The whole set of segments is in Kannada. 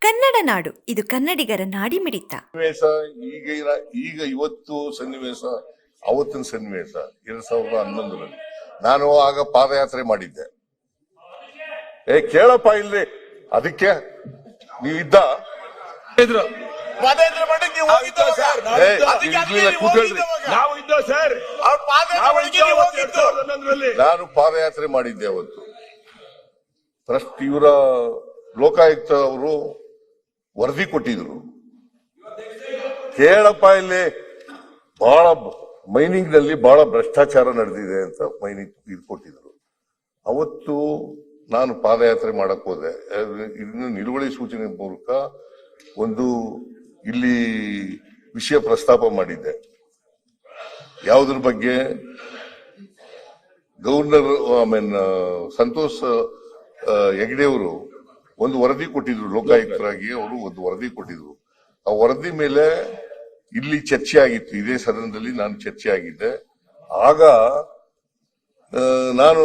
ಕನ್ನಡ ನಾಡು, ಇದು ಕನ್ನಡಿಗರ ನಾಡಿಮಿಡಿತ. ಸನ್ನಿವೇಶ ಈಗ ಇವತ್ತು ಸನ್ನಿವೇಶ, ಅವತ್ತಿನ ಸನ್ನಿವೇಶ 2011ರಲ್ಲಿ ನಾನು ಆಗ ಪಾದಯಾತ್ರೆ ಮಾಡಿದ್ದೆ. ಕೇಳಪ್ಪ ಇಲ್ಲಿ, ಅದಕ್ಕೆ ನೀವಿದ್ದ ಪಾದಯಾತ್ರೆ ಮಾಡಿ ನೀವು ಹೋಗಿದ್ದು ಸರ್. ನಾವು ಇದ್ದೋ ಸರ್. ನಾನು ಪಾದಯಾತ್ರೆ ಮಾಡಿದ್ದೆ ಅವತ್ತು. ಇವರ ಲೋಕಾಯುಕ್ತ ಅವರು ವರದಿ ಕೊಟ್ಟಿದ್ರು. ಕೇಳಪ್ಪ ಇಲ್ಲಿ, ಬಹಳ ಮೈನಿಂಗ್ ನಲ್ಲಿ ಬಹಳ ಭ್ರಷ್ಟಾಚಾರ ನಡೆದಿದೆ ಅಂತ ಮೈನಿಂಗ್ ಇದು ಕೊಟ್ಟಿದ್ರು. ಅವತ್ತು ನಾನು ಪಾದಯಾತ್ರೆ ಮಾಡಕ್ ಹೋದೆ. ಇದನ್ನ ನಿಲುವಳಿ ಸೂಚನೆ ಮೂಲಕ ಒಂದು ಇಲ್ಲಿ ವಿಷಯ ಪ್ರಸ್ತಾಪ ಮಾಡಿದ್ದೆ. ಯಾವುದ್ರ ಬಗ್ಗೆ? ಗವರ್ನರ್ ಸಂತೋಷ್ ಹೆಗ್ಡೆ ಅವರು ಒಂದು ವರದಿ ಕೊಟ್ಟಿದ್ರು, ಲೋಕಾಯುಕ್ತರಾಗಿ ಅವರು ಒಂದು ವರದಿ ಕೊಟ್ಟಿದ್ರು. ಆ ವರದಿ ಮೇಲೆ ಇಲ್ಲಿ ಚರ್ಚೆ ಆಗಿತ್ತು, ಇದೇ ಸದನದಲ್ಲಿ ನಾನು ಚರ್ಚೆ ಆಗಿದ್ದೆ. ಆಗ ನಾನು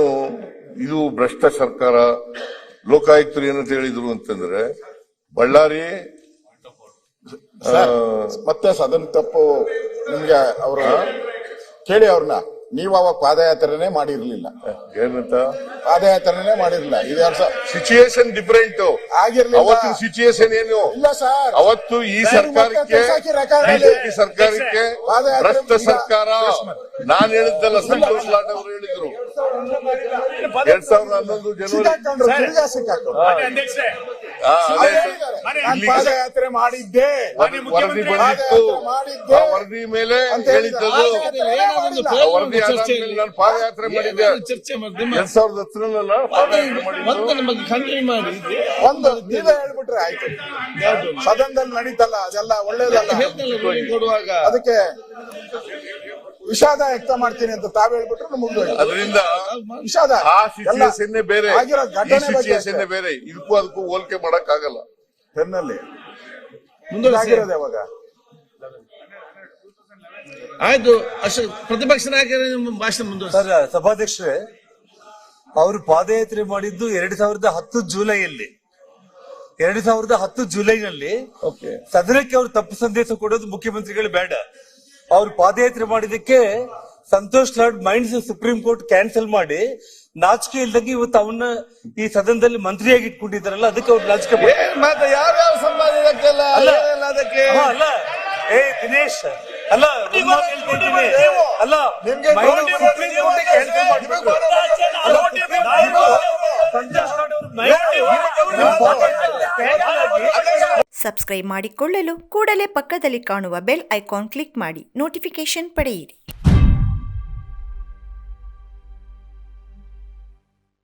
ಇದು ಭ್ರಷ್ಟ ಸರ್ಕಾರ, ಲೋಕಾಯುಕ್ತರು ಏನಂತ ಹೇಳಿದ್ರು ಅಂತಂದ್ರೆ, ಬಳ್ಳಾರಿ ಮತ್ತೆ ಸದನ ತಪ್ಪು ನಿಮ್ಗೆ ಅವ್ರ ಕೇಳಿ ಅವ್ರನ್ನ. ನೀವು ಅವಾಗ ಪಾದಯಾತ್ರೆನೇ ಮಾಡಿರ್ಲಿಲ್ಲ. ಏನಂತ ಪಾದಯಾತ್ರೆನೇ ಮಾಡಿರ್ಲಿಲ್ಲ. Situation different ಆಗಿರ್ಲಿಲ್ಲ. ಅವತ್ತಿನ ಸಿಚುಯೇಷನ್ ಏನು ಇಲ್ಲ ಸರ್. ಅವತ್ತು ಈ ಸರ್ಕಾರಕ್ಕೆ, ಬಿಜೆಪಿ ಸರ್ಕಾರಕ್ಕೆ ಭ್ರಷ್ಟ ಸರ್ಕಾರ. ನಾನು ಹೇಳಿದ್ದಲ್ಲ, ಸಂತೋಷ್ ಲಾಡ್ ಅವರು ಹೇಳಿದ್ರು 2011 ಜನವರಿ. ಪಾದಯಾತ್ರೆ ಮಾಡಿದ್ದೆ, ವರದಿ ಬಂದಿತ್ತು. ಆ ವರದಿ ಮೇಲೆ ಹೇಳಿದ್ದದು. ವರದಿ ಆದ್ಮೇಲೆ ನಾನು ಪಾದಯಾತ್ರೆ ಮಾಡಿದ್ದೆ 2010 ಪಾದಯಾತ್ರೆ ಮಾಡಿದ್ದು. ಒಂದು ನೀವೇ ಹೇಳ್ಬಿಟ್ರೆ ಆಯ್ತು. ಸದನದಲ್ಲಿ ನಡೀತಲ್ಲ, ಅದೆಲ್ಲ ಒಳ್ಳೇದಲ್ಲ. ಅದಕ್ಕೆ ವಿಷಾದ ವ್ಯಕ್ತ ಮಾಡ್ತೀನಿ ಅಂತ ತಾವ್ ಹೇಳ್ಬಿಟ್ರೆ ಮುಗಿದೋಯ್ತು. ಅದರಿಂದ ವಿಷಾದ ಆ ಸಿಚುಯೇಷನ್ ಬೇರೆ, ಆಗಿರೋ ಘಟನೆ ಸಿಚುಯೇಷನ್ ಬೇರೆ. ಇದಕ್ಕೂ ಅದಕ್ಕೂ ಹೋಲಿಕೆ ಮಾಡಕ್ ಆಗಲ್ಲ. ಪೆನ್ನಲ್ಲಿ ಮುಂದಾಗಿರೋದು ಯಾವಾಗ? ಆಯ್ತು, ಪ್ರತಿಪಕ್ಷ ನಾಯಕರ ಭಾಷಣ ಮುಂದುವರಿಸಿ. ಸರ್, ಸಭಾಧ್ಯಕ್ಷರೇ, ಅವರು ಪಾದಯಾತ್ರೆ ಮಾಡಿದ್ದು 2010 ಜುಲೈಯಲ್ಲಿ. 2010 ಜುಲೈನಲ್ಲಿ ಸದನಕ್ಕೆ ಅವರು ತಪ್ಪು ಸಂದೇಶ ಕೊಡೋದು ಮುಖ್ಯಮಂತ್ರಿಗಳು ಬೇಡ. ಅವ್ರು ಪಾದಯಾತ್ರೆ ಮಾಡಿದಕ್ಕೆ Santosh Lad mines supreme court cancel ಮಾಡಿ ನಾಚಿಕೆ ಇಲ್ದಂಗೆ ಇವತ್ತು ಅವನ್ನ ಈ ಸದನದಲ್ಲಿ ಮಂತ್ರಿಯಾಗಿ ಇಟ್ಕೊಂಡಿದ್ದಾರಲ್ಲ, ಅದಕ್ಕೆ ಅವ್ರು ನಾಚಿಕೆ. ಮತ್ತೆ ಯಾವ್ಯಾವ ಸಂವಾದ ಅದಕ್ಕೆ ಅಲ್ಲ, ದಿನೇಶ್ ಅಲ್ಲ, ಅಲ್ಲ, ಸಬ್ಸ್ಕ್ರೈಬ್ ಮಾಡಿಕೊಳ್ಳಲು ಕೂಡಲೇ ಪಕ್ಕದಲ್ಲಿ ಕಾಣುವ ಬೆಲ್ ಐಕಾನ್ ಕ್ಲಿಕ್ ಮಾಡಿ ನೋಟಿಫಿಕೇಶನ್ ಪಡೆಯಿರಿ.